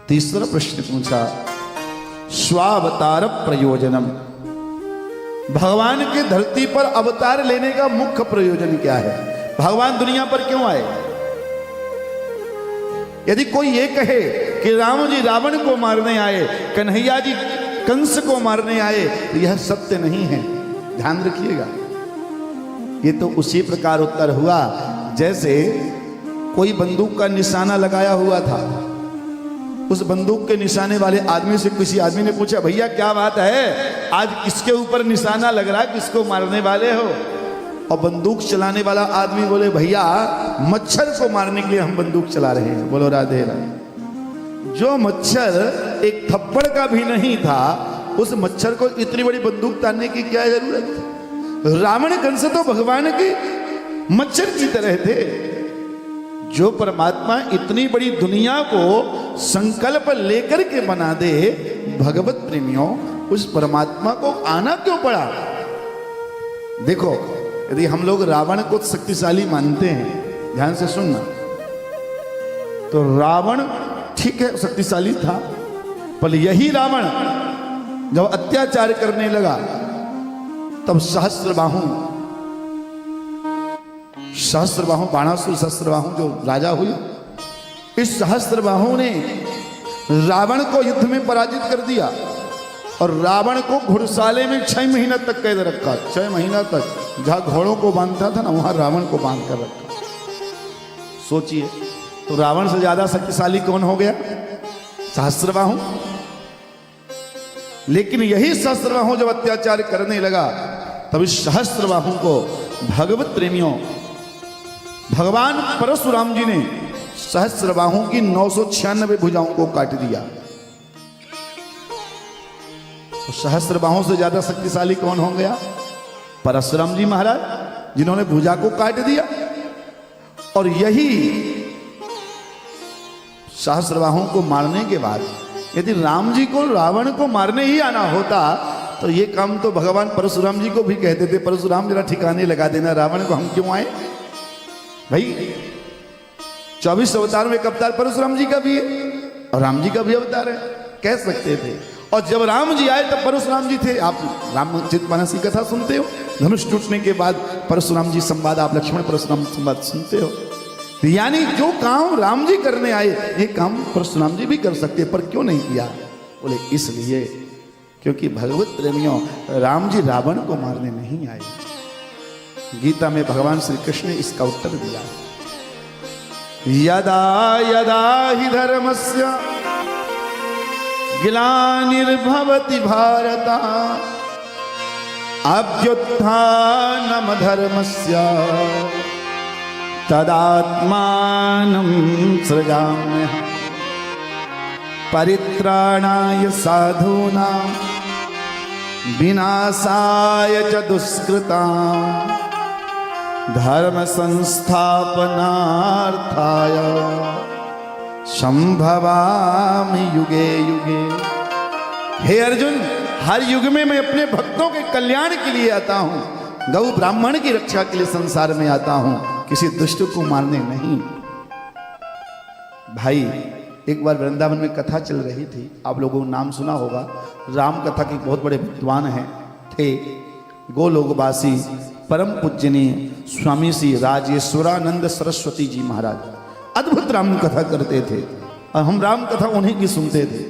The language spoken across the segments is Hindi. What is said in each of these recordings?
तीसरा प्रश्न पूछा, स्वावतार प्रयोजनम, भगवान के धरती पर अवतार लेने का मुख्य प्रयोजन क्या है? भगवान दुनिया पर क्यों आए? यदि कोई ये कहे कि राम जी रावण को मारने आए, कन्हैया जी कंस को मारने आए, तो यह सत्य नहीं है। ध्यान रखिएगा, ये तो उसी प्रकार उत्तर हुआ जैसे कोई बंदूक का निशाना लगाया हुआ था। उस बंदूक के निशाने वाले आदमी से किसी आदमी ने पूछा, भैया क्या बात है, आज किसके ऊपर निशाना लग रहा है, किसको मारने वाले हो? और बंदूक चलाने वाला आदमी बोले, भैया मच्छर को मारने के लिए हम बंदूक चला रहे हैं। बोलो राधे राधे। जो मच्छर एक थप्पड़ का भी नहीं था, उस मच्छर को इतनी बड़ी बंदूक तानने की क्या जरूरत? रावण कंस तो भगवान के मच्छर की तरह थे। जो परमात्मा इतनी बड़ी दुनिया को संकल्प लेकर के बना दे, भगवत प्रेमियों, उस परमात्मा को आना क्यों पड़ा? देखो, यदि हम लोग रावण को शक्तिशाली मानते हैं, ध्यान से सुनना, तो रावण ठीक है शक्तिशाली था, पर यही रावण जब अत्याचार करने लगा तब सहस्त्रबाहु बाणासुर सहस्त्रबाहु जो राजा हुई, इस सहस्त्रबाहु ने रावण को युद्ध में पराजित कर दिया और रावण को घुड़साले में 6 महीना तक कैद रखा। 6 महीना तक जहां घोड़ों को बांधता था ना, वहां रावण को बांध कर रखा। सोचिए, तो रावण से ज्यादा शक्तिशाली कौन हो गया? सहस्त्रबाहु। लेकिन यही सहस्त्रबाहु जब अत्याचार करने लगा, तब इस सहस्त्रबाहु को भगवत प्रेमियों, भगवान परशुराम जी ने सहस्त्रबाहु की 996 भुजाओं को काट दिया। तो सहस्त्रबाहु से ज्यादा शक्तिशाली कौन हो गया? परशुराम जी महाराज, जिन्होंने भुजा को काट दिया। और यही सहस्त्रबाहु को मारने के बाद यदि राम जी को रावण को मारने ही आना होता, तो ये काम तो भगवान परशुराम जी को भी कहते थे, परशुराम जरा ठिकाने लगा देना, रावण को हम क्यों आए? भाई 24 अवतार में एक अवतार परशुराम जी का भी है और राम जी का भी अवतार है, कह सकते थे। और जब राम जी आए तब परशुराम जी थे। आप रामचरितमानस की कथा सुनते हो, धनुष टूटने के बाद परशुराम जी संवाद, आप लक्ष्मण परशुराम संवाद सुनते हो। यानी जो काम राम जी करने आए, ये काम परशुराम जी भी कर सकते, पर क्यों नहीं किया? बोले इसलिए क्योंकि भगवत प्रेमियों, राम जी रावण को मारने नहीं आए। गीता में भगवान श्री कृष्ण ने इसका उत्तर दिया, यदा यदा हि धर्मस्य ग्लानिर्भवति भारत अभ्युत्थानम धर्मस्य तदात्मानं सृजाम्यहम् परित्राणाय साधूनां विनाशाय च दुष्कृतां धर्म संस्थापनार्थाय संभवामि युगे युगे। हे अर्जुन, हर युग में मैं अपने भक्तों के कल्याण के लिए आता हूँ, गौ ब्राह्मण की रक्षा के लिए संसार में आता हूँ, किसी दुष्ट को मारने नहीं। भाई, एक बार वृंदावन में कथा चल रही थी, आप लोगों ने नाम सुना होगा, राम कथा के बहुत बड़े विद्वान हैं थे, गोलोकवासी परम पूजनीय स्वामी श्री राजेश्वरानंद सरस्वती जी महाराज अद्भुत राम कथा करते थे और हम राम कथा उन्हीं की सुनते थे।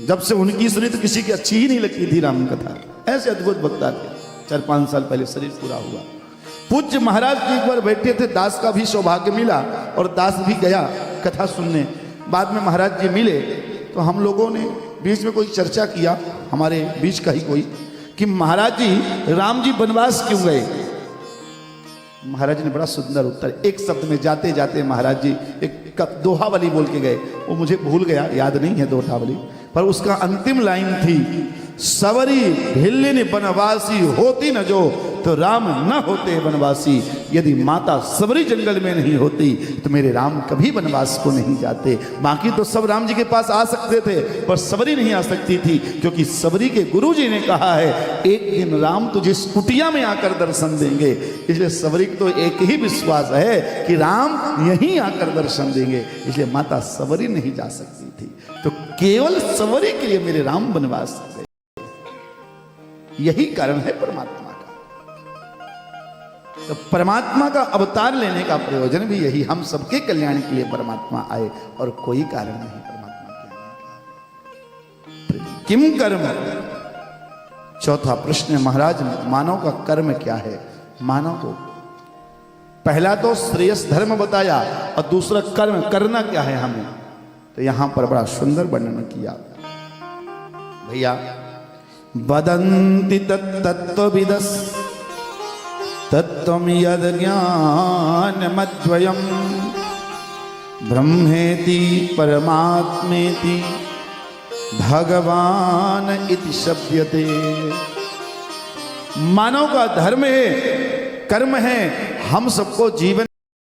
जब से उनकी सुनी तो किसी की अच्छी ही नहीं लगती थी राम कथा, ऐसे अद्भुत वक्ता थे। 4-5 साल पहले शरीर पूरा हुआ। पूज्य महाराज जी एक बार बैठे थे, दास का भी सौभाग्य मिला और दास भी गया कथा सुनने। बाद में महाराज जी मिले तो हम लोगों ने बीच में कोई चर्चा किया, हमारे बीच का ही कोई, कि महाराज जी राम जी वनवास क्यों गए? महाराज जी ने बड़ा सुंदर उत्तर, एक शब्द में जाते जाते महाराज जी एक दोहावली बोल के गए, वो मुझे भूल गया, याद नहीं है दोहावली, पर उसका अंतिम लाइन थी, सवरी भिल्लिन बनवासी होती न जो, तो राम न होते बनवासी। यदि माता सवरी जंगल में नहीं होती तो मेरे राम कभी वनवास को नहीं जाते। बाकी तो सब राम जी के पास आ सकते थे, पर सवरी नहीं आ सकती थी, क्योंकि सवरी के गुरु जी ने कहा है एक दिन राम तुझे इस कुटिया में आकर दर्शन देंगे। इसलिए सवरी को तो एक ही विश्वास है कि राम यहीं आकर दर्शन देंगे, इसलिए माता सवरी नहीं जा सकती थी। तो केवल सवरी के लिए मेरे राम वनवास गए, यही कारण है परमात्मा का। तो परमात्मा का अवतार लेने का प्रयोजन भी यही, हम सबके कल्याण के लिए परमात्मा आए, और कोई कारण नहीं परमात्मा के आने का। किम कर्म, चौथा प्रश्न महाराज, मानव का कर्म क्या है। मानव को पहला तो श्रेयस धर्म बताया, और दूसरा कर्म करना क्या है हमें। तो यहां पर बड़ा सुंदर वर्णन किया भैया। वदन्ति तत्तत्त्वविदस् तत्त्वं यद् ज्ञानमद्वयम् ब्रह्मेति परमात्मेति भगवान इति शब्यते। मानव का धर्म है, कर्म है, हम सबको जीवन